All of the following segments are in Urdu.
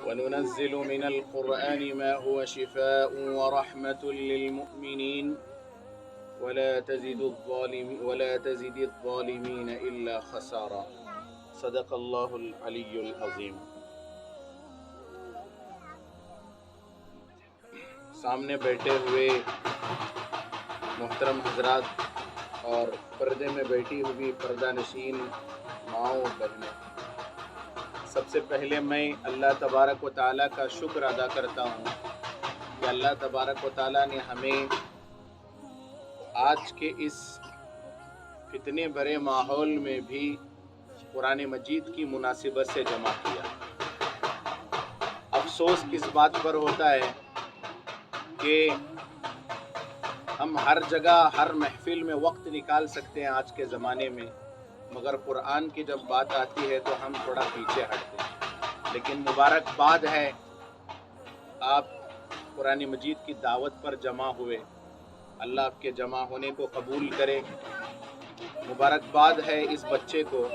وننزل من القرآن ما هو شفاء ورحمة للمؤمنين ولا تزد الظالمين إلا خسارا صدق الله العلي العظيم۔ سامنے بیٹھے ہوئے محترم حضرات اور پردے میں بیٹھی ہوئی پردہ نشین ماؤں بہنیں، سب سے پہلے میں اللہ تبارک و تعالیٰ کا شکر ادا کرتا ہوں کہ اللہ تبارک و تعالیٰ نے ہمیں آج کے اس اتنے بڑے ماحول میں بھی قرآن مجید کی مناسبت سے جمع کیا۔ افسوس کس بات پر ہوتا ہے کہ ہم ہر جگہ ہر محفل میں وقت نکال سکتے ہیں آج کے زمانے میں، مگر قرآن کی جب بات آتی ہے تو ہم تھوڑا پیچھے ہٹتے ہیں۔ لیکن مبارکباد ہے آپ قرآن مجید کی دعوت پر جمع ہوئے، اللہ آپ کے جمع ہونے کو قبول کرے۔ مبارکباد ہے اس بچے کو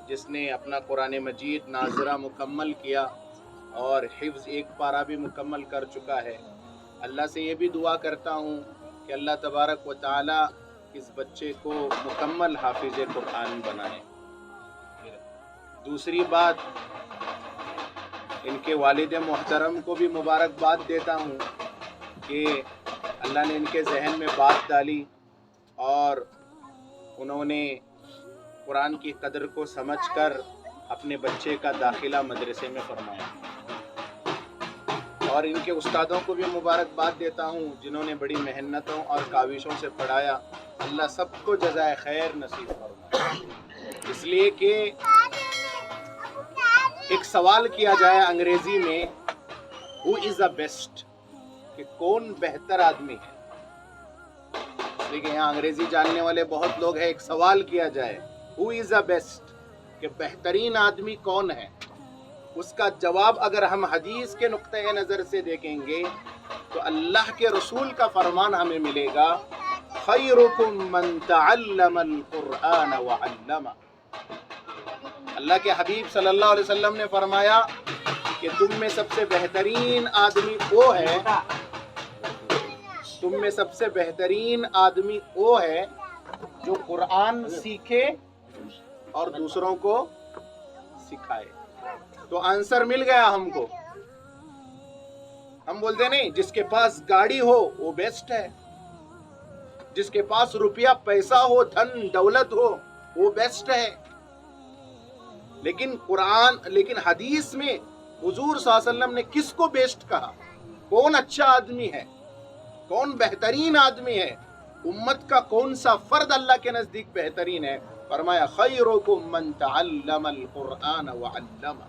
جس نے اپنا قرآن مجید ناظرہ مکمل کیا اور حفظ ایک پارہ بھی مکمل کر چکا ہے۔ اللہ سے یہ بھی دعا کرتا ہوں کہ اللہ تبارک و تعالی اس بچے کو مکمل حافظ قرآن بنائے۔ دوسری بات، ان کے والد محترم کو بھی مبارکباد دیتا ہوں کہ اللہ نے ان کے ذہن میں بات ڈالی اور انہوں نے قرآن کی قدر کو سمجھ کر اپنے بچے کا داخلہ مدرسے میں فرمایا، اور ان کے استادوں کو بھی مبارکباد دیتا ہوں جنہوں نے بڑی محنتوں اور کاوشوں سے پڑھایا۔ اللہ سب کو جزائے خیر نصیب فرمائے۔ اس لیے کہ ایک سوال کیا جائے انگریزی میں who is the best، کہ کون بہتر آدمی ہے، لیکن یہاں انگریزی جاننے والے بہت لوگ ہیں، ایک سوال کیا جائے who is the best، کہ بہترین آدمی کون ہے، اس کا جواب اگر ہم حدیث کے نقطۂ نظر سے دیکھیں گے تو اللہ کے رسول کا فرمان ہمیں ملے گا، خیرکم من تعلم القرآن وعلمہ۔ اللہ کے حبیب صلی اللہ علیہ وسلم نے فرمایا کہ تم میں سب سے بہترین آدمی وہ ہے، تم میں سب سے بہترین آدمی وہ ہے جو قرآن سیکھے اور دوسروں کو سکھائے۔ تو آنسر مل گیا ہم کو۔ ہم بولتے نہیں جس کے پاس گاڑی ہو وہ بیسٹ ہے، جس کے پاس روپیہ پیسہ ہو دھن دولت ہو وہ بیسٹ ہے، لیکن حدیث میں حضور صلی اللہ علیہ وسلم نے کس کو بیسٹ کہا؟ کون اچھا آدمی ہے، کون بہترین آدمی ہے، امت کا کون سا فرد اللہ کے نزدیک بہترین ہے؟ فرمایا خیرکم من تعلم القرآن وعلمہ۔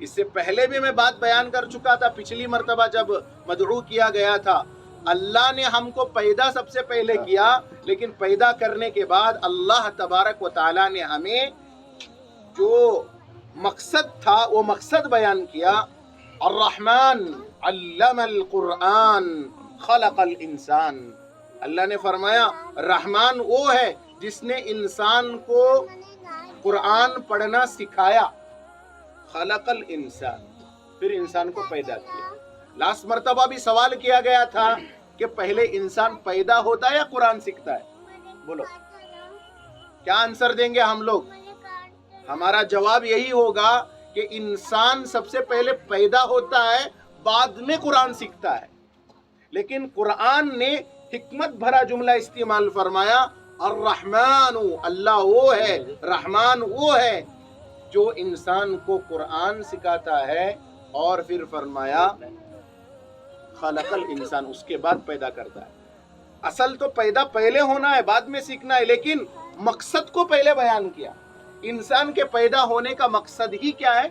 اس سے پہلے بھی میں بات بیان کر چکا تھا، پچھلی مرتبہ جب مدعو کیا گیا تھا، اللہ نے ہم کو پیدا سب سے پہلے کیا، لیکن پیدا کرنے کے بعد اللہ تبارک و تعالی نے ہمیں جو مقصد تھا وہ مقصد بیان کیا۔ الرحمن علم القرآن خلق الانسان۔ اللہ نے فرمایا رحمان وہ ہے جس نے انسان کو قرآن پڑھنا سکھایا، خلق الانسان، پھر انسان کو پیدا کیا۔ لاسٹ مرتبہ بھی سوال کیا گیا تھا کہ پہلے انسان پیدا ہوتا ہے یا قرآن سیکھتا ہے؟ بولو کیا آنسر دیں گے ہم لوگ؟ ہمارا جواب یہی ہوگا کہ انسان سب سے پہلے پیدا ہوتا ہے، بعد میں قرآن سیکھتا ہے۔ لیکن قرآن نے حکمت بھرا جملہ استعمال فرمایا، الرحمن، اللہ وہ ہے، رحمان وہ ہے جو انسان کو قرآن سکھاتا ہے، اور پھر فرمایا خلق الانسان، اس کے بعد پیدا کرتا ہے۔ اصل تو پیدا پہلے ہونا ہے، بعد میں سیکھنا ہے، لیکن مقصد کو پہلے بیان کیا۔ انسان کے پیدا ہونے کا مقصد ہی کیا ہے؟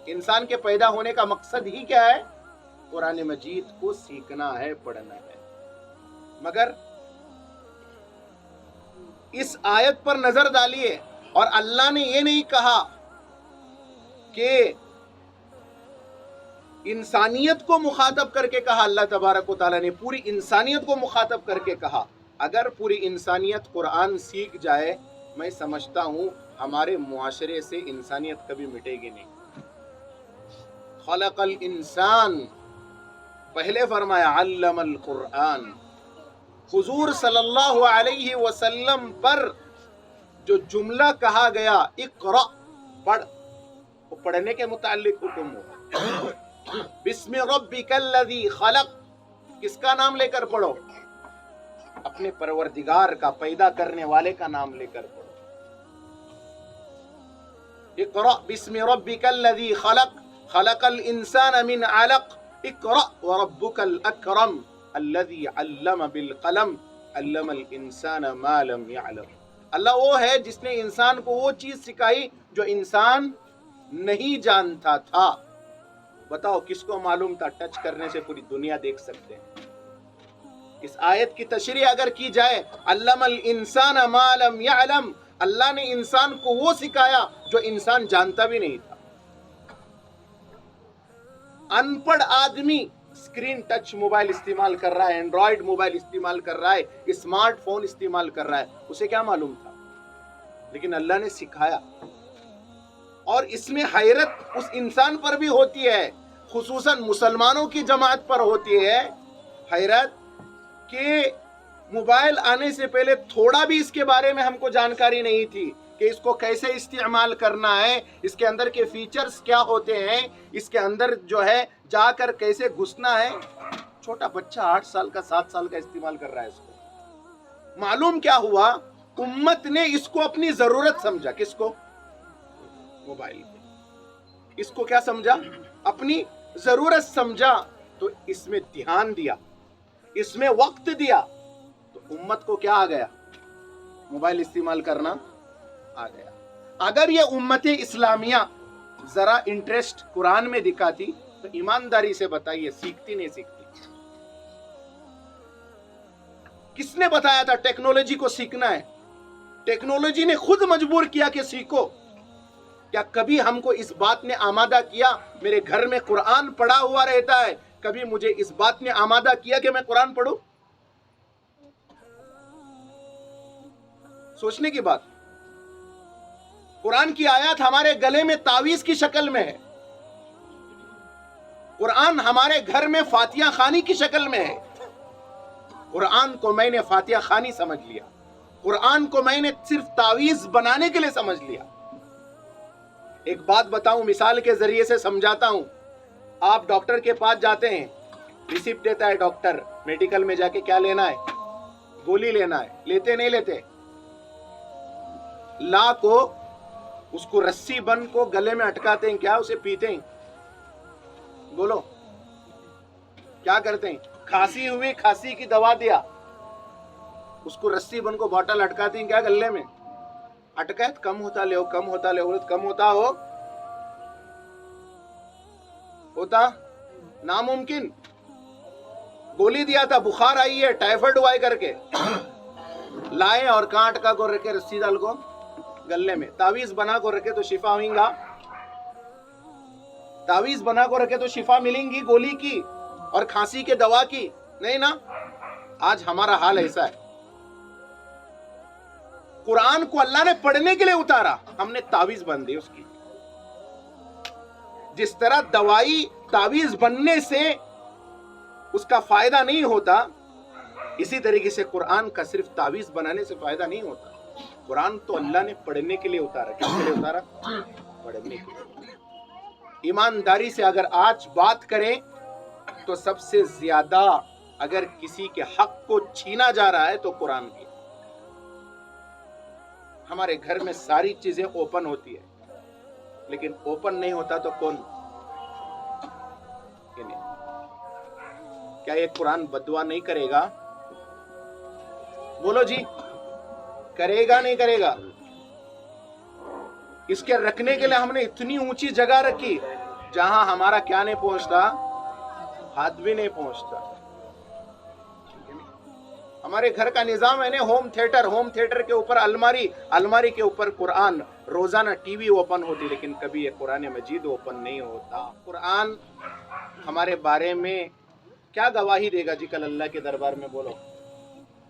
انسان کے پیدا ہونے کا مقصد ہی کیا ہے؟ قرآن مجید کو سیکھنا ہے، پڑھنا ہے۔ مگر اس آیت پر نظر ڈالیے، اور اللہ نے یہ نہیں کہا کہ انسانیت کو مخاطب کر کے کہا، اللہ تبارک و تعالیٰ نے پوری انسانیت کو مخاطب کر کے کہا۔ اگر پوری انسانیت قرآن سیکھ جائے، میں سمجھتا ہوں ہمارے معاشرے سے انسانیت کبھی مٹے گی نہیں. خلق الانسان، پہلے فرمایا علم القرآن. حضور صلی اللہ علیہ وسلم پر جو جملہ کہا گیا اقرأ، پڑھ، وہ پڑھنے کے متعلق حکم ہوا. بسم ربک الذی خلق، کس کا نام لے کر پڑھو؟ اپنے پروردگار کا، پیدا کرنے والے کا نام لے کر پڑھو. اقرأ بسم ربک الذی خلق خلق الانسان من علق اقرأ وربک الاکرم الذی علم بالقلم علم الانسان ما لم يعلم. اللہ وہ ہے جس نے انسان کو وہ چیز سکھائی جو انسان نہیں جانتا تھا. بتاؤ کس کو معلوم تھا ٹچ کرنے سے پوری دنیا دیکھ سکتے ہیں؟ اس آیت کی تشریح اگر کی جائے، علم الانسان ما لم يعلم، اللہ نے انسان کو وہ سکھایا جو انسان جانتا بھی نہیں تھا. ان پڑھ آدمی اسکرین ٹچ موبائل استعمال کر رہا ہے، اینڈرائیڈ موبائل استعمال کر رہا ہے، اسمارٹ فون استعمال کر رہا ہے، اسے کیا معلوم تھا؟ لیکن اللہ نے سکھایا. اور اس میں حیرت اس انسان پر بھی ہوتی ہے، خصوصاً مسلمانوں کی جماعت پر ہوتی ہے حیرت، کہ موبائل آنے سے پہلے تھوڑا بھی اس کے بارے میں ہم کو جانکاری نہیں تھی کہ اس کو کیسے استعمال کرنا ہے، اس کے اندر کے فیچرز کیا ہوتے ہیں، اس کے اندر جو ہے جا کر کیسے گھسنا ہے. چھوٹا بچہ 8 سال کا 7 سال کا استعمال کر رہا ہے اس کو. معلوم کیا ہوا؟ امت نے اس کو اپنی ضرورت سمجھا. کس کو؟ موبائل. اس کو کیا سمجھا؟ اپنی ضرورت سمجھا. تو اس میں دھیان دیا، اس میں وقت دیا، تو امت کو کیا آ گیا؟ موبائل استعمال کرنا آ گیا. اگر یہ امت اسلامیہ ذرا انٹرسٹ قرآن میں دکھاتی تو ایمانداری سے بتائیے سیکھتی نہیں سیکھتی؟ کس نے بتایا تھا ٹیکنالوجی کو سیکھنا ہے؟ ٹیکنالوجی نے خود مجبور کیا کہ سیکھو. کیا کبھی ہم کو اس بات نے آمادہ کیا؟ میرے گھر میں قرآن پڑھا ہوا رہتا ہے، کبھی مجھے اس بات نے آمادہ کیا کہ میں قرآن پڑھوں؟ سوچنے کی بات. قرآن کی آیات ہمارے گلے میں تعویذ کی شکل میں ہے. قرآن ہمارے گھر میں فاتحہ خوانی کی شکل میں ہے. قرآن کو میں نے فاتحہ خوانی سمجھ لیا، قرآن کو میں نے صرف تعویذ بنانے کے لیے سمجھ لیا. ایک بات بتاؤں، مثال کے ذریعے سے سمجھاتا ہوں. آپ ڈاکٹر کے پاس جاتے ہیں، ریسیپٹ دیتا ہے ڈاکٹر، میڈیکل میں جا کے کیا لینا ہے؟ گولی لینا ہے. لیتے نہیں لیتے؟ لا کو اس کو رسی بن کو گلے میں اٹکاتے ہیں، کیا اسے پیتے ہیں؟ بولو کیا کرتے ہیں؟ کھانسی ہوئی، کھانسی کی دوا دیا، اس کو رسی بن کو باٹل اٹکاتے ہیں، کیا گلے میں اٹکایت کم ہوتا لے ہو، کم ہوتا لے ہو، کم ہوتا ہو، ہوتا ناممکن. گولی دیا تھا، بخار آئی ہے، ٹائیفائڈ ہوا ہے کر کے لائے اور کہاں اٹکا کو رکھے؟ رسی ڈال کو گلے میں. تعویذ بنا کو رکھے تو شفا ہوئیں گا؟ تعویذ بنا کو رکھے تو شفا ملیں گی گولی کی اور کھانسی کے دوا کی؟ نہیں نا. آج ہمارا حال ایسا ہے. قرآن کو اللہ نے پڑھنے کے لیے اتارا، ہم نے تعویذ بن دی اس کی. جس طرح دوائی تعویذ بننے سے اس کا فائدہ نہیں ہوتا، اسی طریقے سے قرآن کا صرف تعویذ بنانے سے فائدہ نہیں ہوتا. قرآن تو اللہ نے پڑھنے کے لیے اتارا. کس کے لیے اتارا؟ پڑھنے کے لیے. ایمانداری سے اگر آج بات کریں تو سب سے زیادہ اگر کسی کے حق کو چھینا جا رہا ہے تو قرآن کی. ہمارے گھر میں ساری چیزیں اوپن ہوتی ہے، لیکن اوپن نہیں ہوتا تو کون؟ کیا یہ قرآن بددعا نہیں کرے گا؟ بولو جی، کرے گا نہیں کرے گا؟ اس کے رکھنے کے لیے ہم نے اتنی اونچی جگہ رکھی جہاں ہمارا کیا نہیں پہنچتا؟ ہاتھ بھی نہیں پہنچتا. ہمارے گھر کا نظام ہے نا، ہوم تھیٹر کے اوپر الماری کے اوپر قرآن. روزانہ ٹی وی اوپن ہوتی، لیکن کبھی یہ قرآن مجید اوپن نہیں ہوتا. قرآن ہمارے بارے میں کیا گواہی دے گا جی کل اللہ کے دربار میں؟ بولو.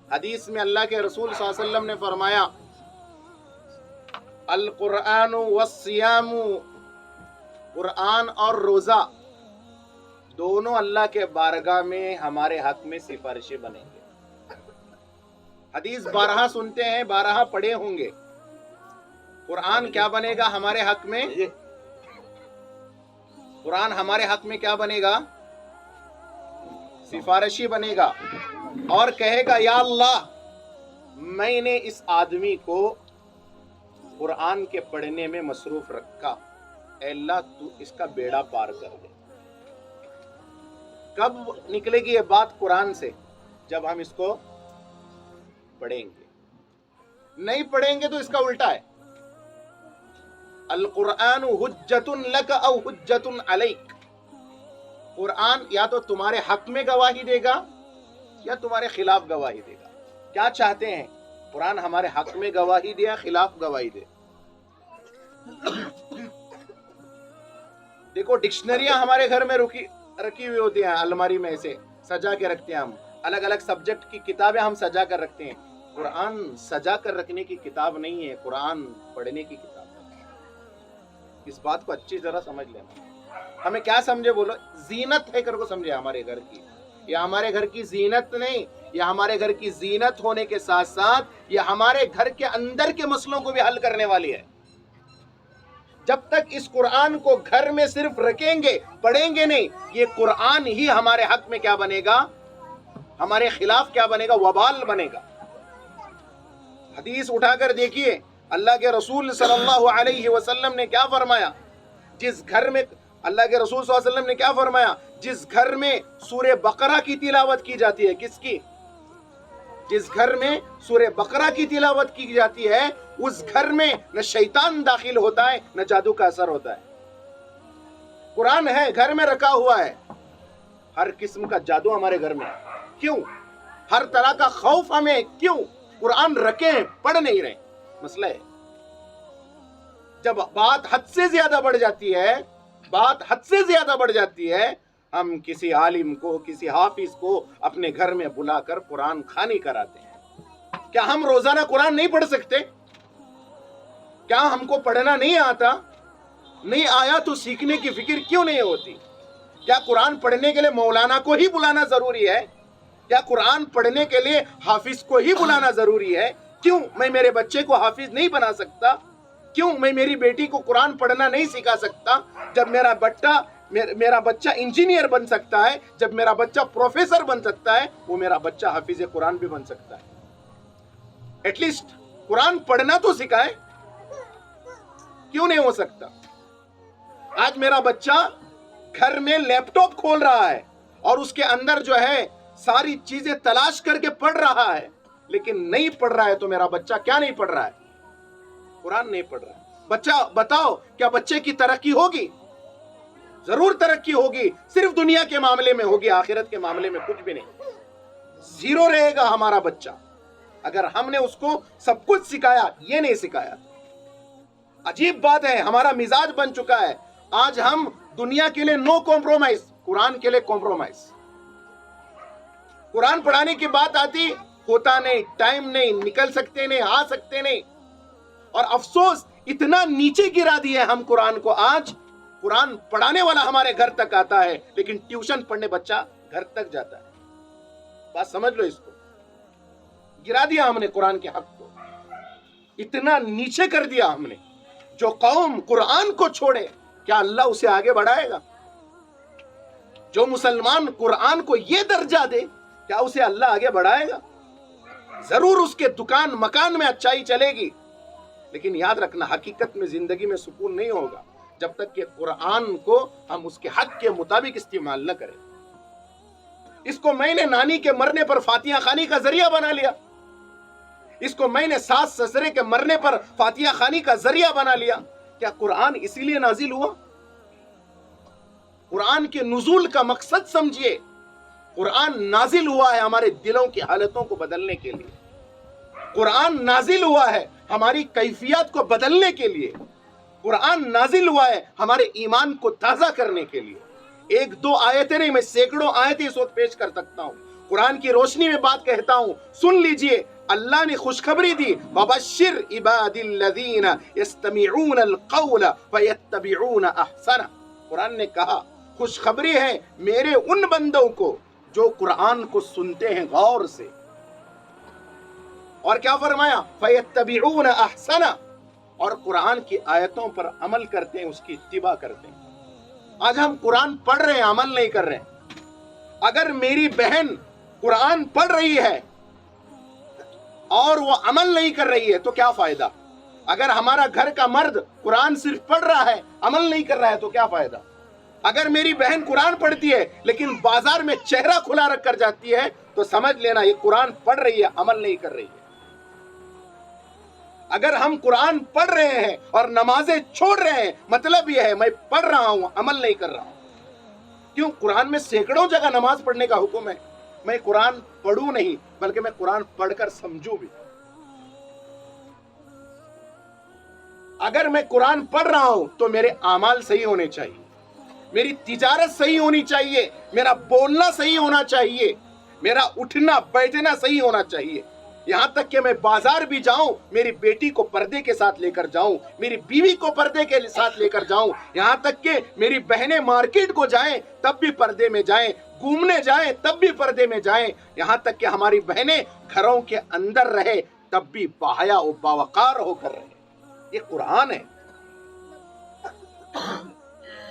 حدیث میں اللہ کے رسول صلی اللہ علیہ وسلم نے فرمایا، القرآن والصیام، قرآن اور روزہ دونوں اللہ کے بارگاہ میں ہمارے حق میں سفارشیں بنیں گے۔ حدیث 12 سنتے ہیں، 12 پڑھے ہوں گے۔ قرآن کیا بنے گا ہمارے حق میں؟ قرآن ہمارے حق میں کیا بنے گا؟ سفارشی بنے گا، اور کہے گا یا اللہ میں نے اس آدمی کو قرآن کے پڑھنے میں مصروف رکھا، اے اللہ تو اس کا بیڑا پار کر دے۔ کب نکلے گی یہ بات قرآن سے؟ جب ہم اس کو پڑھیں گے۔ نہیں پڑھیں گے تو اس کا الٹا ہے، القرآن حجت لک او حجت علیک، قرآن یا تو تمہارے حق میں گواہی دے گا یا تمہارے خلاف گواہی دے گا۔ کیا چاہتے ہیں؟ قرآن ہمارے حق میں گواہی دے یا خلاف گواہی دے؟ دیکھو ڈکشنریاں ہمارے گھر میں رکھی ہوئی ہوتی ہیں، الماری میں ایسے سجا کے رکھتے ہیں ہم، الگ الگ سبجیکٹ کی کتابیں ہم سجا کر رکھتے ہیں۔ قرآن سجا کر رکھنے کی کتاب نہیں ہے، قرآن پڑھنے کی کتاب ہے۔ اس بات کو اچھی طرح سمجھ لینا۔ ہمیں کیا سمجھے بولو؟ زینت ہے کر کو سمجھے ہمارے گھر کی، یہ ہمارے گھر کی زینت نہیں، یہ ہمارے گھر کی زینت ہونے کے ساتھ ساتھ یہ ہمارے گھر کے اندر کے مسئلوں کو بھی حل کرنے والی ہے۔ جب تک اس قرآن کو گھر میں صرف رکھیں گے، پڑھیں گے نہیں، یہ قرآن ہی ہمارے حق میں کیا بنے گا؟ ہمارے خلاف کیا بنے گا؟ وبال بنے گا۔ حدیث اٹھا کر دیکھیے، اللہ کے رسول صلی اللہ علیہ وسلم نے کیا فرمایا؟ جس گھر میں اللہ کے رسول صلی اللہ علیہ وسلم نے کیا فرمایا؟ جس گھر میں سورہ بقرہ کی تلاوت کی جاتی ہے، کس کی؟ جس گھر میں سورہ بقرہ کی تلاوت کی جاتی ہے، اس گھر میں نہ شیطان داخل ہوتا ہے نہ جادو کا اثر ہوتا ہے۔ قرآن ہے، گھر میں رکھا ہوا ہے، ہر قسم کا جادو ہمارے گھر میں ہے۔ کیوں؟ ہر طرح کا خوف ہمیں کیوں؟ قرآن رکھے ہیں، پڑھ نہیں رہے، مسئلہ ہے۔ جب بات حد سے زیادہ بڑھ جاتی ہے، بات حد سے زیادہ بڑھ جاتی ہے، ہم کسی عالم کو، کسی حافظ کو اپنے گھر میں بلا کر قرآن خوانی کراتے ہیں۔ کیا ہم روزانہ قرآن نہیں پڑھ سکتے؟ کیا ہم کو پڑھنا نہیں آتا؟ نہیں آیا تو سیکھنے کی فکر کیوں نہیں ہوتی؟ کیا قرآن پڑھنے کے لیے مولانا کو ہی بلانا ضروری ہے؟ کیا قرآن پڑھنے کے لیے حافظ کو ہی بلانا ضروری ہے؟ کیوں میں میرے بچے کو حافظ نہیں بنا سکتا؟ کیوں میں میری بیٹی کو قرآن پڑھنا نہیں سکھا سکتا؟ جب میرا بچہ انجینئر بن سکتا ہے، جب میرا بچہ پروفیسر بن سکتا ہے، وہ میرا بچہ حافظ قرآن بھی بن سکتا ہے۔ ایٹ لیسٹ قرآن پڑھنا تو سکھائے، کیوں نہیں ہو سکتا؟ آج میرا بچہ گھر میں لیپ ٹاپ کھول رہا ہے اور اس کے اندر جو ہے ساری چیزیں تلاش کر کے پڑھ رہا ہے، لیکن نہیں پڑھ رہا ہے تو میرا بچہ کیا نہیں پڑھ رہا ہے؟ قرآن نہیں پڑھ رہا ہے۔ بچہ بتاؤ، کیا بچے کی ترقی ہوگی؟ ضرور ترقی ہوگی، صرف دنیا کے معاملے میں ہوگی، آخرت کے معاملے میں کچھ بھی نہیں، زیرو رہے گا ہمارا بچہ۔ اگر ہم نے اس کو سب کچھ سکھایا، یہ نہیں سکھایا۔ عجیب بات ہے، ہمارا مزاج بن چکا ہے آج ہم دنیا کے لیے نو کمپرومائز، قرآن کے لیے کمپرومائز۔ قرآن پڑھانے کی بات آتی، ہوتا نہیں، ٹائم نہیں، نکل سکتے نہیں، آ سکتے نہیں۔ اور افسوس اتنا نیچے گرا دیا ہم قرآن کو، آج قرآن پڑھانے والا ہمارے گھر تک آتا ہے لیکن ٹیوشن پڑھنے بچہ گھر تک جاتا ہے۔ بات سمجھ لو، اس کو گرا دیا ہم نے، قرآن کے حق کو اتنا نیچے کر دیا ہم نے۔ جو قوم قرآن کو چھوڑے، کیا اللہ اسے آگے بڑھائے گا؟ جو مسلمان قرآن کو یہ درجہ دے، کیا اسے اللہ آگے بڑھائے گا؟ ضرور اس کے دکان مکان میں اچھائی چلے گی، لیکن یاد رکھنا حقیقت میں زندگی میں سکون نہیں ہوگا جب تک کہ قرآن کو ہم اس کے حق کے مطابق استعمال نہ کریں۔ اس کو میں نے نانی کے مرنے پر فاتحہ خوانی کا ذریعہ بنا لیا، اس کو میں نے ساس سسرے کے مرنے پر فاتحہ خوانی کا ذریعہ بنا لیا۔ کیا قرآن اسی لیے نازل ہوا؟ قرآن کے نزول کا مقصد سمجھیے، قرآن نازل ہوا ہے ہمارے دلوں کی حالتوں کو بدلنے کے لیے، قرآن نازل ہوا ہے ہماری کیفیات کو بدلنے کے لیے، قرآن نازل ہوا ہے ہمارے ایمان کو تازہ کرنے کے لیے۔ ایک دو آیتیں نہیں، میں سینکڑوں آیتیں اس وقت پیش کر سکتا ہوں۔ قرآن کی روشنی میں بات کہتا ہوں، سن لیجئے، اللہ نے خوشخبری دی، وَبَشِّرْ عِبَادِ الَّذِينَ يَسْتَمِعُونَ الْقَوْلَ فَيَتَّبِعُونَ أَحْسَنَهُ۔ قرآن نے کہا خوشخبری ہے میرے ان بندوں کو جو قرآن کو سنتے ہیں غور سے، اور کیا فرمایا؟ فَيَتَّبِعُونَ أَحْسَنَهُ، اور قرآن کی آیتوں پر عمل کرتے ہیں، اس کی اتباع کرتے ہیں۔ آج ہم قرآن پڑھ رہے ہیں، عمل نہیں کر رہے ہیں۔ اگر میری بہن قرآن پڑھ رہی ہے اور وہ عمل نہیں کر رہی ہے تو کیا فائدہ؟ اگر ہمارا گھر کا مرد قرآن صرف پڑھ رہا ہے، عمل نہیں کر رہا ہے تو کیا فائدہ؟ اگر میری بہن قرآن پڑھتی ہے لیکن بازار میں چہرہ کھلا رکھ کر جاتی ہے تو سمجھ لینا یہ قرآن پڑھ رہی ہے، عمل نہیں کر رہی ہے۔ اگر ہم قرآن پڑھ رہے ہیں اور نمازیں چھوڑ رہے ہیں، مطلب یہ ہے میں پڑھ رہا ہوں، عمل نہیں کر رہا ہوں۔ کیوں؟ قرآن میں سینکڑوں جگہ نماز پڑھنے کا حکم ہے۔ میں قرآن پڑھوں نہیں بلکہ میں قرآن پڑھ کر سمجھوں بھی۔ اگر میں قرآن پڑھ رہا ہوں تو میرے اعمال صحیح ہونے چاہیے، میری تجارت صحیح ہونی چاہیے، میرا بولنا صحیح ہونا چاہیے، میرا اٹھنا بیٹھنا صحیح ہونا چاہیے۔ یہاں تک کہ میں بازار بھی جاؤں، میری بیٹی کو پردے کے ساتھ لے کر جاؤں، میری بیوی کو پردے کے ساتھ لے کر جاؤں، یہاں تک کہ میری بہنیں مارکیٹ کو جائیں تب بھی پردے میں جائیں، گھومنے جائیں تب بھی پردے میں جائیں، یہاں تک کہ ہماری بہنیں گھروں کے اندر رہے تب بھی باحیا و باوقار ہو کر رہے۔ یہ قرآن ہے۔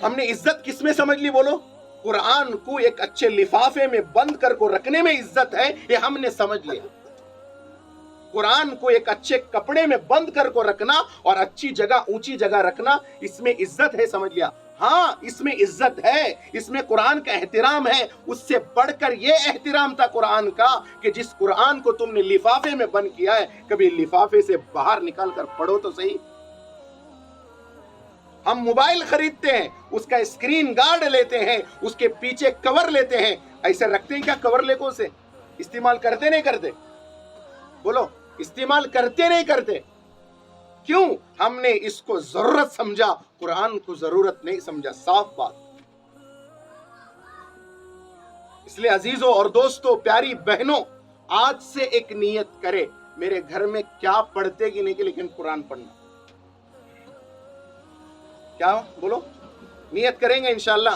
ہم نے عزت کس میں سمجھ لی بولو؟ قرآن کو ایک اچھے لفافے میں بند کر کو رکھنے میں عزت ہے، یہ ہم نے سمجھ لیا۔ قرآن کو ایک اچھے کپڑے میں بند کر کو رکھنا اور اچھی جگہ اونچی جگہ رکھنا، اس میں عزت ہے، سمجھ لیا۔ ہاں اس میں عزت ہے، اس میں قرآن کا احترام ہے۔ اس سے بڑھ کر یہ احترام تھا قرآن کا کہ جس قرآن کو تم نے لفافے میں بند کیا ہے، کبھی لفافے سے باہر نکال کر پڑھو تو صحیح۔ ہم موبائل خریدتے ہیں، اس کا اسکرین گارڈ لیتے ہیں، اس کے پیچھے کور لیتے ہیں، ایسے رکھتے ہیں کیا کور لے کو سے؟ استعمال کرتے نہیں کرتے؟ بولو، استعمال کرتے نہیں کرتے؟ کیوں؟ ہم نے اس کو ضرورت سمجھا، قرآن کو ضرورت نہیں سمجھا، صاف بات۔ اس لیے عزیزوں اور دوستوں، پیاری بہنوں، آج سے ایک نیت کرے، میرے گھر میں کیا پڑھتے کہ نہیں کہ لیکن قرآن پڑھنا۔ کیا بولو؟ نیت کریں گے انشاءاللہ۔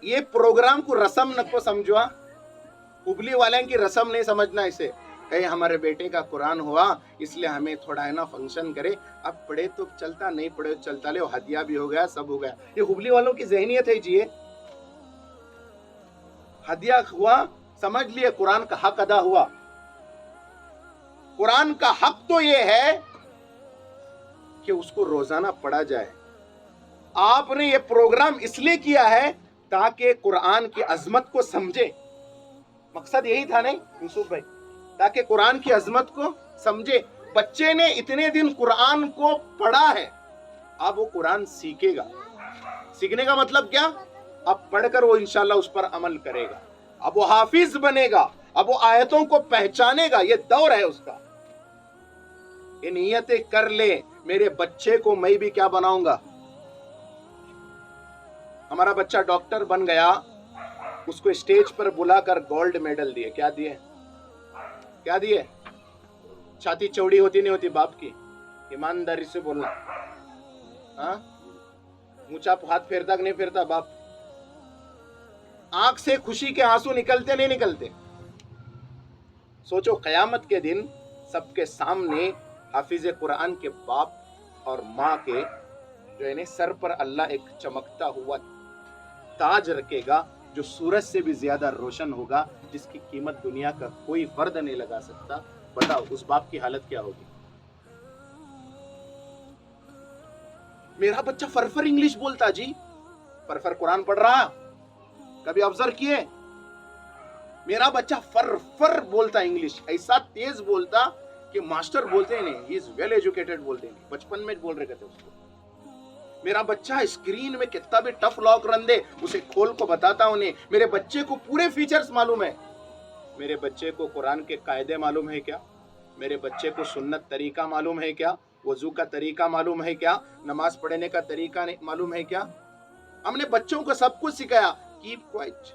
یہ پروگرام کو رسم نہ کو سمجھوا، ابلی والے کی رسم نہیں سمجھنا اسے۔ اے ہمارے بیٹے کا قرآن ہوا اس لیے ہمیں تھوڑا ہے نا فنکشن کرے، اب پڑھے تو چلتا، نہیں پڑھے تو چلتا، لے ہدیہ بھی ہو گیا، سب ہو گیا۔ یہ ابلی والوں کی ذہنیت ہے جی۔ ہدیہ ہوا، سمجھ لیے قرآن کا حق ادا ہوا۔ قرآن کا حق تو یہ ہے کہ اس کو روزانہ پڑھا جائے۔ آپ نے یہ پروگرام اس لیے کیا ہے تاکہ قرآن کی عظمت کو سمجھے، مقصد یہی تھا نہیں یوسف بھائی؟ تاکہ قرآن کی عظمت کو سمجھے۔ بچے نے اتنے دن قرآن کو پڑھا ہے، اب وہ قرآن سیکھے گا۔ سیکھنے کا مطلب کیا؟ اب پڑھ کر وہ انشاءاللہ اس پر عمل کرے گا، اب وہ حافظ بنے گا، اب وہ آیتوں کو پہچانے گا۔ یہ دور ہے اس کا۔ یہ نیتیں کر لے، میرے بچے کو میں بھی کیا بناؤں گا۔ ہمارا بچہ ڈاکٹر بن گیا، اس کو اسٹیج پر بلا کر گولڈ میڈل دیے۔ کیا دیے؟ کیا دیے؟ چھاتی چوڑی ہوتی نہیں ہوتی باپ کی؟ ایمانداری سے بولنا۔ ہاں، اونچا ہاتھ پھیرتا کہ نہیں پھیرتا باپ؟ آنکھ سے خوشی کے آنسو نکلتے نہیں نکلتے؟ سوچو قیامت کے دن سب کے سامنے حافظ قرآن کے باپ اور ماں کے جو ہے سر پر اللہ ایک چمکتا ہوا تاج رکھے گا جو سورج سے بھی زیادہ روشن ہوگا، جس کی قیمت دنیا کا کوئی فرد نہیں لگا سکتا۔ بتاؤ اس باپ کی حالت کیا ہوگی؟ میرا بچہ فرفر انگلش بولتا جی، فرفر قرآن پڑھ رہا، کبھی آبزرو کیے؟ میرا بچہ فرفر بولتا انگلش، ایسا تیز بولتا کہ ماسٹر بولتے ہی نہیں، ہی از ویل ایجوکیٹڈ بولتے نہیں، بچپن میں بول رہے کہتے اس کو۔ میرا بچہ اسکرین میں کتنا بھی ٹف لاک رن دے اسے کھول کو بتاتا انہیں۔ میرے بچے کو پورے فیچرز معلوم ہے۔ میرے بچے کو قرآن کے قاعدے معلوم ہے کیا؟ میرے بچے کو سنت طریقہ معلوم ہے کیا؟ وضو کا طریقہ معلوم ہے کیا؟ نماز پڑھنے کا طریقہ معلوم ہے کیا؟ ہم نے بچوں کو سب کچھ سکھایا۔ کیپ کوائٹ،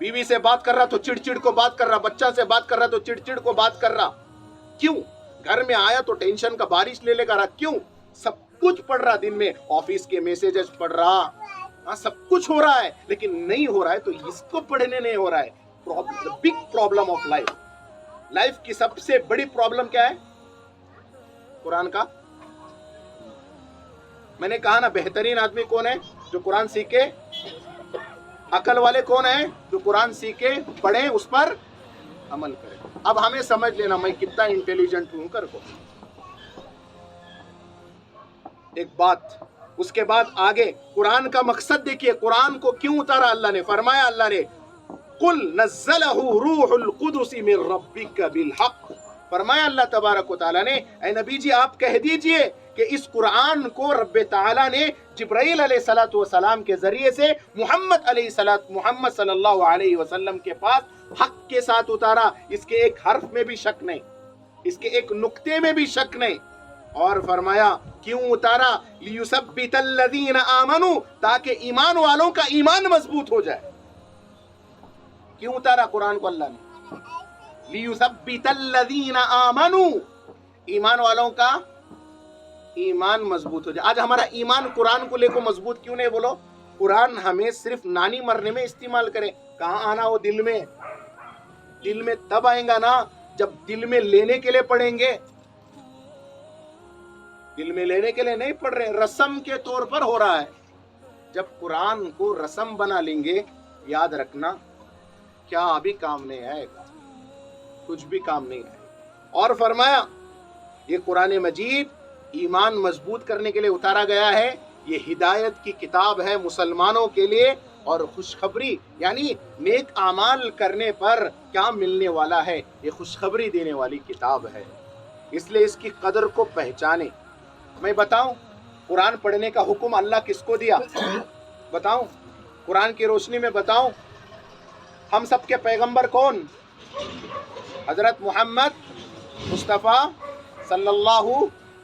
بیوی سے بات کر رہا تو چڑچڑ کو بات کر رہا, بچہ سے بات کر رہا تو چڑچڑ کو بات کر رہا. کیوں؟ گھر میں آیا تو ٹینشن کا بارش لے کر رہا. کیوں؟ سب کچھ پڑھ رہا, دن میں آفس کے میسیجز پڑھ رہا, سب کچھ ہو رہا ہے, لیکن نہیں ہو رہا ہے تو اس کو پڑھنے نہیں ہو رہا ہے. Big problem of life. Life کی سب سے بڑی پرابلم کیا ہے؟ قرآن کا. میں نے کہا نا, بہترین آدمی کون ہے؟ جو قرآن سیکھے. عقل والے کون ہیں؟ جو قرآن سیکھے, پڑھیں, اس پر عمل کریں. اب ہمیں سمجھ لینا میں کتنا انٹیلیجنٹ ہوں کر کو. ایک بات, اس کے بعد آگے قرآن کا مقصد دیکھیے. قرآن کو کیوں اتارا اللہ نے؟ فرمایا اللہ نے قل نزلہ روح القدس من ربک بالحق. فرمایا اللہ تبارک و تعالیٰ نے, اے نبی جی آپ کہہ دیجئے کہ اس قرآن کو رب تعالیٰ نے جبرائیل علیہ السلام کے ذریعے سے محمد صلی اللہ علیہ وسلم کے پاس حق کے ساتھ اتارا. اس کے ایک حرف میں بھی شک نہیں, اس کے ایک نقطے میں بھی شک نہیں. اور فرمایا کیوں اتارا؟ لیثبت الذین آمنوا, تاکہ ایمان والوں کا ایمان مضبوط ہو جائے. کیوں اتارا قرآن کو اللہ نے؟ لیثبت الذین آمنوا, ایمان والوں کا ایمان مضبوط ہو جائے. آج ہمارا ایمان قرآن کو لے کو مضبوط کیوں نہیں؟ بولو. قرآن ہمیں صرف نانی مرنے میں استعمال کریں. کہاں آنا وہ دل میں؟ دل میں تب آئیں گا نا جب دل میں لینے کے لیے پڑھیں گے. دل میں لینے کے لیے نہیں پڑھ رہے, رسم کے طور پر ہو رہا ہے. جب قرآن کو رسم بنا لیں گے, یاد رکھنا کیا ابھی کام نہیں آئے گا, کچھ بھی کام نہیں آئے گا. اور فرمایا یہ قرآن مجید ایمان مضبوط کرنے کے لیے اتارا گیا ہے. یہ ہدایت کی کتاب ہے مسلمانوں کے لیے, اور خوشخبری یعنی نیک اعمال کرنے پر کیا ملنے والا ہے, یہ خوشخبری دینے والی کتاب ہے. اس لیے اس کی قدر کو پہچانے. میں بتاؤں قرآن پڑھنے کا حکم اللہ کس کو دیا؟ بتاؤں قرآن کی روشنی میں بتاؤں. ہم سب کے پیغمبر کون؟ حضرت محمد مصطفیٰ صلی اللہ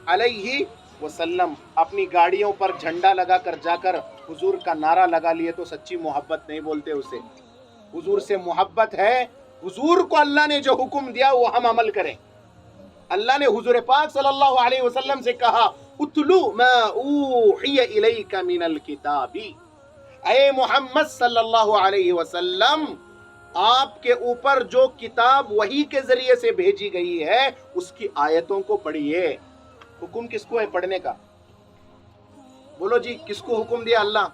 علیہ وسلم. اپنی گاڑیوں پر جھنڈا لگا کر جا کر حضور کا نعرہ لگا لیے تو سچی محبت نہیں بولتے اسے. حضور سے محبت ہے. حضور کو اللہ نے جو حکم دیا وہ ہم عمل کریں. اللہ نے حضور پاک صلی اللہ علیہ وسلم سے کہا اتلو ما اوحی الیک من الکتاب. اے محمد صلی اللہ علیہ وسلم, آپ کے اوپر جو کتاب وحی کے ذریعے سے بھیجی گئی ہے اس کی آیتوں کو پڑھیے. حکم کس کو ہے پڑھنے کا؟ بولو جی, کس کو حکم دیا اللہ؟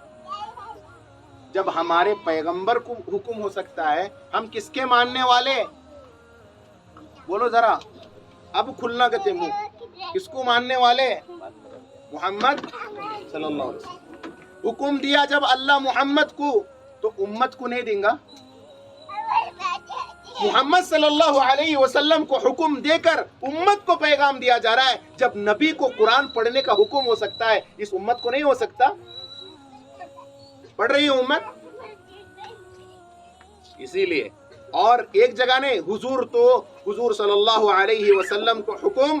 جب ہمارے پیغمبر کو حکم ہو سکتا ہے, ہم کس کے ماننے والے؟ بولو ذرا, اب کھلنا کہتے منہ. کس کو ماننے والے؟ محمد صلی اللہ علیہ وسلم. حکم دیا جب اللہ محمد کو, تو امت کو نہیں دیں گا. محمد صلی اللہ علیہ وسلم کو حکم دے کر امت کو پیغام دیا جا رہا ہے. جب نبی کو قرآن پڑھنے کا حکم ہو سکتا ہے, اس امت کو نہیں ہو سکتا؟ پڑھ رہی ہے امت. اسی لیے, اور ایک جگہ نے حضور صلی اللہ علیہ وسلم کو حکم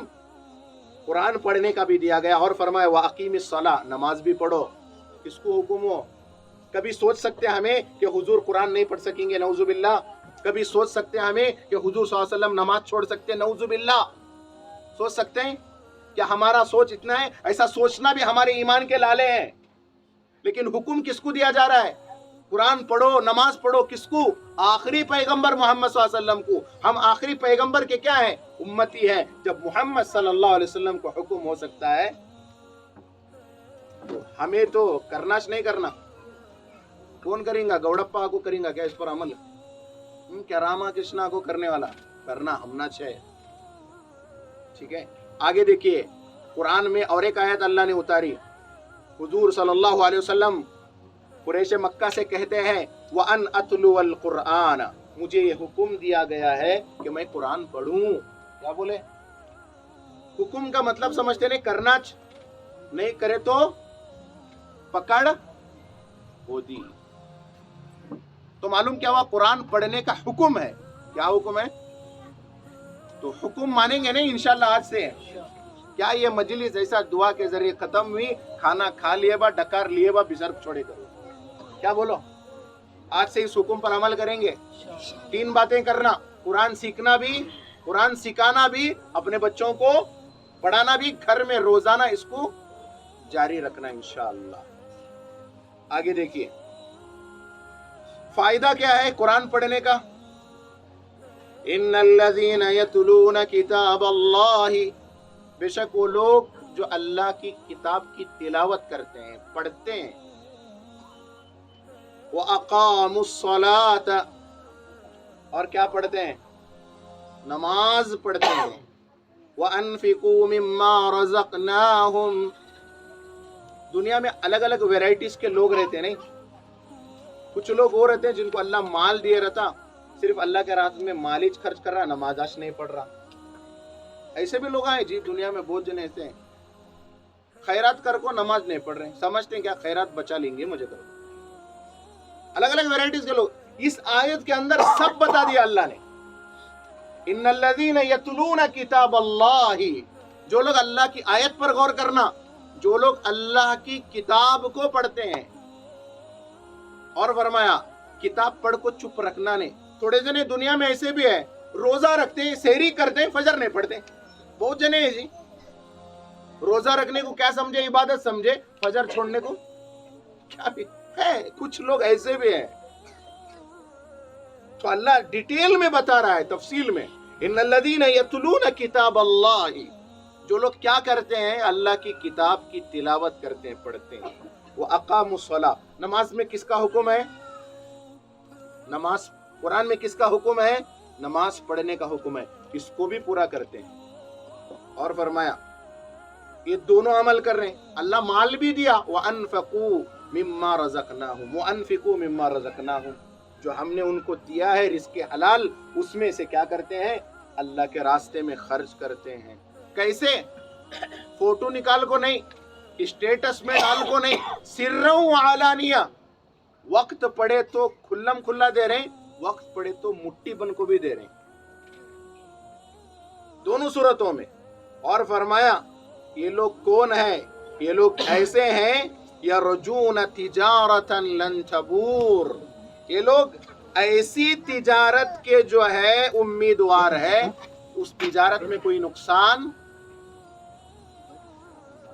قرآن پڑھنے کا بھی دیا گیا, اور فرمایا وَأَقِيمِ الصَّلَاةَ, نماز بھی پڑھو. کس کو حکم ہو؟ کبھی سوچ سکتے ہیں ہمیں کہ حضور قرآن نہیں پڑھ سکیں گے؟ نعوذ باللہ. کبھی سوچ سکتے ہیں ہمیں کہ حضور صلی اللہ علیہ وسلم نماز چھوڑ سکتے ہیں؟ نعوذ باللہ. سوچ سکتے ہیں؟ کیا ہمارا سوچ اتنا ہے؟ ایسا سوچنا بھی ہمارے ایمان کے لالے ہیں. لیکن حکم کس کو دیا جا رہا ہے؟ قرآن پڑھو, نماز پڑھو. کس کو؟ آخری پیغمبر محمد صلی اللہ علیہ وسلم کو. ہم آخری پیغمبر کے کیا ہیں؟ امتی ہیں. جب محمد صلی اللہ علیہ وسلم کو حکم ہو سکتا ہے تو ہمیں تو کرنا نہیں کرنا. کون کریں گا؟ گوڑپا کو کریں گا کیا اس پر عمل؟ کیا راما کرشنا کو کرنے والا کرنا ہمنا چاہیے. ٹھیک ہے, آگے دیکھیے. قرآن میں اور ایک آیت اللہ نے اتاری. حضور صلی اللہ علیہ وسلم قریش مکہ سے کہتے ہیں وَأَنْ أَتْلُوَ الْقُرْآنَ, مجھے یہ حکم دیا گیا ہے کہ میں قرآن پڑھوں. کیا بولے؟ حکم کا مطلب سمجھتے نہیں, کرنا نہیں کرے تو پکڑ ہوتی. تو معلوم کیا ہوا؟ قرآن پڑھنے کا حکم ہے. کیا حکم ہے؟ تو حکم مانیں گے نہیں انشاءاللہ آج سے. کیا یہ مجلس ایسا دعا کے ذریعے ختم ہوئی, کھانا کھا لیے با, ڈکار لیے با, بزرگ چھوڑے کرو؟ کیا بولو؟ آج سے اس حکم پر عمل کریں گے. 3 باتیں کرنا: قرآن سیکھنا بھی، قرآن سکھانا بھی، اپنے بچوں کو پڑھانا بھی، گھر میں روزانہ اس کو جاری رکھنا انشاءاللہ. آگے دیکھیے فائدہ کیا ہے قرآن پڑھنے کا. ان الذین یتلون کتاب اللہ، بے شک وہ لوگ جو اللہ کی کتاب کی تلاوت کرتے ہیں، پڑھتے ہیں. وَأَقَامُوا الصَّلَاةَ، اور کیا پڑھتے ہیں؟ نماز پڑھتے ہیں. وَأَنفِقُوا مِمَّا رَزَقْنَاهُمْ، دنیا میں الگ الگ ویرائٹیز کے لوگ رہتے ہیں. نہیں، کچھ لوگ وہ رہتے ہیں جن کو اللہ مال دیے رہتا، صرف اللہ کے راہ میں مالج خرچ کر رہا، نماز آج نہیں پڑھ رہا. ایسے بھی لوگ آئے جی دنیا میں، بہت جنے ایسے ہیں. خیرات کر کو نماز نہیں پڑھ رہے، سمجھتے ہیں کیا خیرات بچا لیں گے مجھے کرو. الگ الگ ویرائٹیز کے لوگ. اس آیت کے اندر سب بتا دیا اللہ نے. ان الذین یتلون کتاب اللہ، جو لوگ اللہ کی آیت پر غور کرنا، جو لوگ اللہ کی کتاب کو پڑھتے ہیں. اور فرمایا کتاب پڑھ کو چپ رکھنا نہیں. تھوڑے جنے دنیا میں ایسے بھی ہے، روزہ رکھتے ہیں، سحری کرتے ہیں، فجر نہیں پڑھتے. بہت جنے ہیں جی. روزہ رکھنے کو کیا سمجھے؟ عبادت سمجھے. فجر چھوڑنے کو کیا بھی ہے. کچھ لوگ ایسے بھی ہیں. تو اللہ ڈیٹیل میں بتا رہا ہے، تفصیل میں. ان الذین یتلون کتاب اللہ، جو لوگ کیا کرتے ہیں؟ اللہ کی کتاب کی تلاوت کرتے ہیں، پڑھتے ہیں. وَأَقَامُوا الصَّلَاةَ، نماز میں کس کا حکم ہے؟ نماز قرآن میں کس کا حکم ہے؟ نماز پڑھنے کا حکم ہے. اس کو بھی پورا کرتے ہیں. اور فرمایا یہ دونوں عمل کر رہے ہیں. اللہ مال بھی دیا. وَأَنفِقُوا مِمَّا رَزَقْنَاهُمْ، وَأَنفِقُوا مِمَّا رَزَقْنَاهُمْ، جو ہم نے ان کو دیا ہے رزق حلال، اس میں سے کیا کرتے ہیں؟ اللہ کے راستے میں خرچ کرتے ہیں. کیسے؟ فوٹو نکال کو نہیں، اسٹیٹس میں ڈال کو نہیں، سرًا وعلانیہ. وقت پڑے تو کھلم کھلا دے رہے ہیں، وقت پڑے تو مٹھی بن کو بھی دے رہے ہیں، دونوں صورتوں میں. اور فرمایا یہ لوگ کون ہیں؟ یہ لوگ ایسے ہیں یرجون تجارتا لن تبور، یہ لوگ ایسی تجارت کے جو ہے امیدوار ہے، اس تجارت میں کوئی نقصان.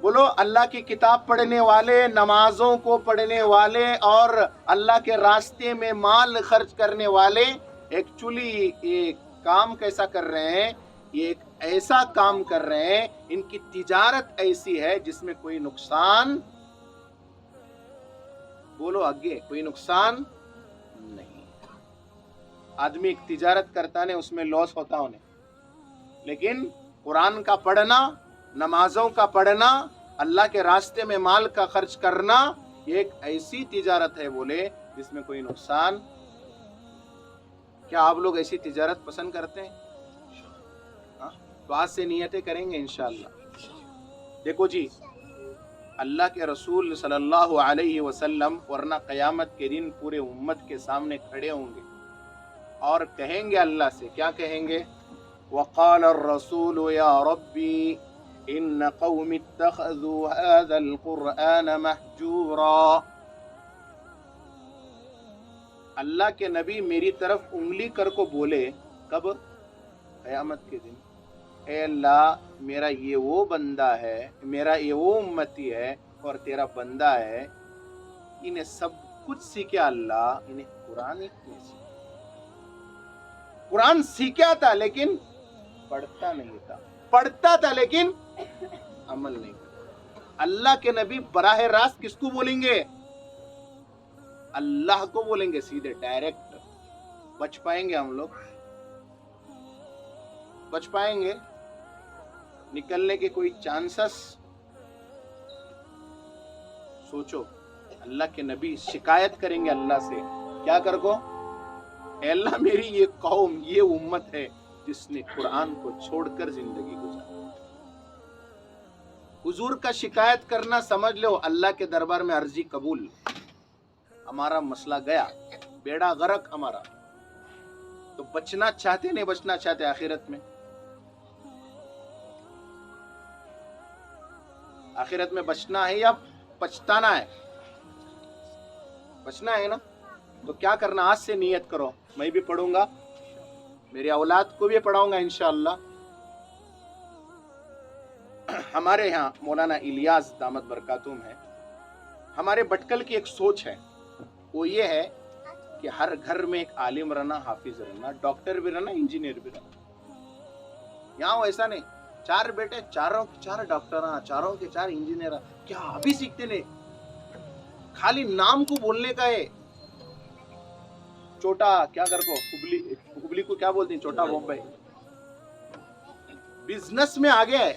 بولو اللہ کی کتاب پڑھنے والے، نمازوں کو پڑھنے والے اور اللہ کے راستے میں مال خرچ کرنے والے ایکچولی یہ کام کیسا کر رہے ہیں؟ یہ ایک ایسا کام کر رہے ہیں، ان کی تجارت ایسی ہے جس میں کوئی نقصان، بولو آگے، کوئی نقصان نہیں. آدمی ایک تجارت کرتا ہے اس میں لاس ہوتا انہیں، لیکن قرآن کا پڑھنا، نمازوں کا پڑھنا، اللہ کے راستے میں مال کا خرچ کرنا، یہ ایک ایسی تجارت ہے بولے جس میں کوئی نقصان. کیا آپ لوگ ایسی تجارت پسند کرتے ہیں؟ تو آج سے نیتیں کریں گے انشاءاللہ. دیکھو جی، اللہ کے رسول صلی اللہ علیہ وسلم ورنہ قیامت کے دن پورے امت کے سامنے کھڑے ہوں گے اور کہیں گے اللہ سے، کیا کہیں گے؟ وقال الرسول یا ربی ان قوم اتخذوا هذا القرآن مہجورا. اللہ کے نبی میری طرف انگلی کر کو بولے، کب؟ قیامت کے دن. اے اللہ، میرا یہ وہ بندہ ہے، میرا یہ وہ امتی ہے اور تیرا بندہ ہے، انہیں سب کچھ سیکھا اللہ، انہیں قرآن ہی نہیں سیکھا. قرآن سیکھا تھا لیکن پڑھتا نہیں تھا، پڑھتا تھا لیکن عمل نہیں کرتا. اللہ کے نبی براہ راست کس کو بولیں گے؟ اللہ کو بولیں گے، سیدھے ڈائریکٹ. بچ پائیں گے ہم لوگ؟ بچ پائیں گے؟ نکلنے کے کوئی چانسز؟ سوچو. اللہ کے نبی شکایت کریں گے اللہ سے، کیا کر کو؟ اے اللہ، میری یہ قوم، یہ امت ہے جس نے قرآن کو چھوڑ کر زندگی گزاری. حضور کا شکایت کرنا سمجھ لو اللہ کے دربار میں عرضی قبول. ہمارا مسئلہ گیا، بیڑا غرق ہمارا. تو بچنا چاہتے نہیں بچنا چاہتے آخرت میں؟ آخرت میں بچنا ہے یا پچھتانا ہے؟ بچنا ہے نا. تو کیا کرنا، آج سے نیت کرو میں بھی پڑھوں گا، میری اولاد کو بھی پڑھاؤں گا انشاءاللہ۔ ہمارے یہاں مولانا الیاس دامت برکاتہم ہے، ہمارے بٹکل کی ایک سوچ ہے، وہ یہ ہے کہ ہر گھر میں ایک عالم رہنا، حافظ رہنا، ڈاکٹر بھی رہنا، انجینئر بھی رہنا۔ یہاں ویسا نہیں، 4 بیٹے، چاروں کے 4 ڈاکٹر، چاروں کے 4 انجینئر، کیا ابھی سیکھتے نہیں، خالی نام کو بولنے کا ہے۔ چھوٹا کیا کر کو ہبلی کو کیا بولتے ہیں، چھوٹا بمبئی، بزنس میں آگے ہے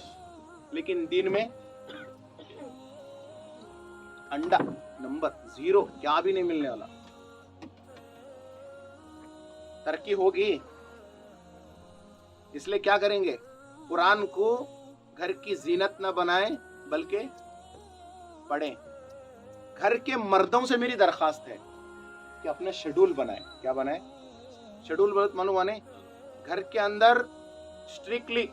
لیکن دین میں انڈا نمبر 0، کیا بھی نہیں ملنے والا۔ ترقی ہوگی، اس لیے کیا کریں گے، قرآن کو گھر کی زینت نہ بنائیں بلکہ پڑھیں۔ گھر کے مردوں سے میری درخواست ہے کہ اپنا شیڈول بنائیں۔ کیا بنائیں؟ شیڈول بہت معلوم آنے، گھر کے اندر اسٹرکٹلی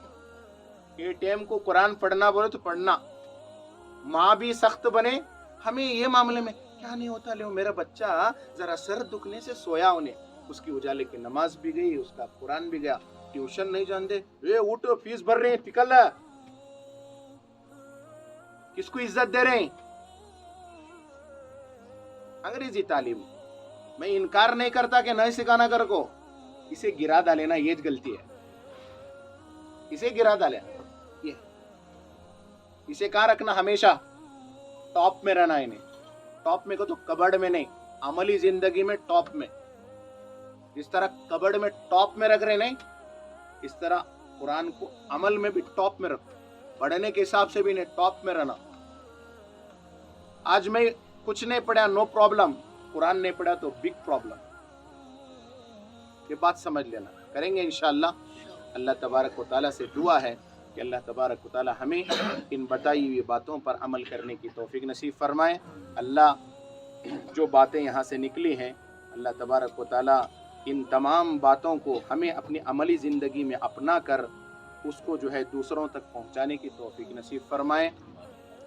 یہ ٹائم کو قرآن پڑھنا بولے تو پڑھنا، ماں بھی سخت بنے، ہمیں یہ معاملے میں کیا نہیں ہوتا، لے میرا بچہ ذرا سر دکھنے سے سویا ہونے، اس کی اجالے کی نماز بھی گئی، اس کا قرآن بھی گیا، ٹیوشن نہیں جانتے، اٹھ فیس بھر رہے ہیں، ٹکل ہے، کس کو عزت دے رہے ہیں؟ انگریزی تعلیم میں انکار نہیں کرتا کہ نہیں سکھانا کر کو، اسے گرا ڈالنا یہ غلطی ہے، اسے گرا ڈالے، یہ اسے کہاں رکھنا، ہمیشہ ٹاپ میں رہنا، انہیں ٹاپ میں کو تو کبڑ میں نہیں، عملی زندگی میں ٹاپ میں، جس طرح کبڑ میں ٹاپ میں رکھ رہے نہیں، اس طرح قرآن کو عمل میں بھی ٹاپ میں رکھو، پڑھنے کے حساب سے بھی نہیں، ٹاپ میں رہنا۔ آج میں کچھ نہیں پڑھا، نو پرابلم، قرآن نہیں پڑھا تو بگ پرابلم، یہ بات سمجھ لینا، کریں گے انشاءاللہ۔ اللہ تبارک و تعالیٰ سے دعا ہے کہ اللہ تبارک و تعالیٰ ہمیں ان بتائی ہوئی باتوں پر عمل کرنے کی توفیق نصیب فرمائے۔ اللہ جو باتیں یہاں سے نکلی ہیں، اللہ تبارک و تعالیٰ ان تمام باتوں کو ہمیں اپنی عملی زندگی میں اپنا کر اس کو جو ہے دوسروں تک پہنچانے کی توفیق نصیب فرمائے۔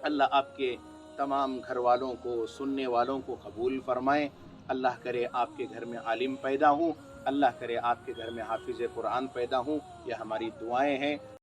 اللہ آپ کے تمام گھر والوں کو، سننے والوں کو قبول فرمائے۔ اللہ کرے آپ کے گھر میں عالم پیدا ہوں، اللہ کرے آپ کے گھر میں حافظ قرآن پیدا ہوں، یہ ہماری دعائیں ہیں۔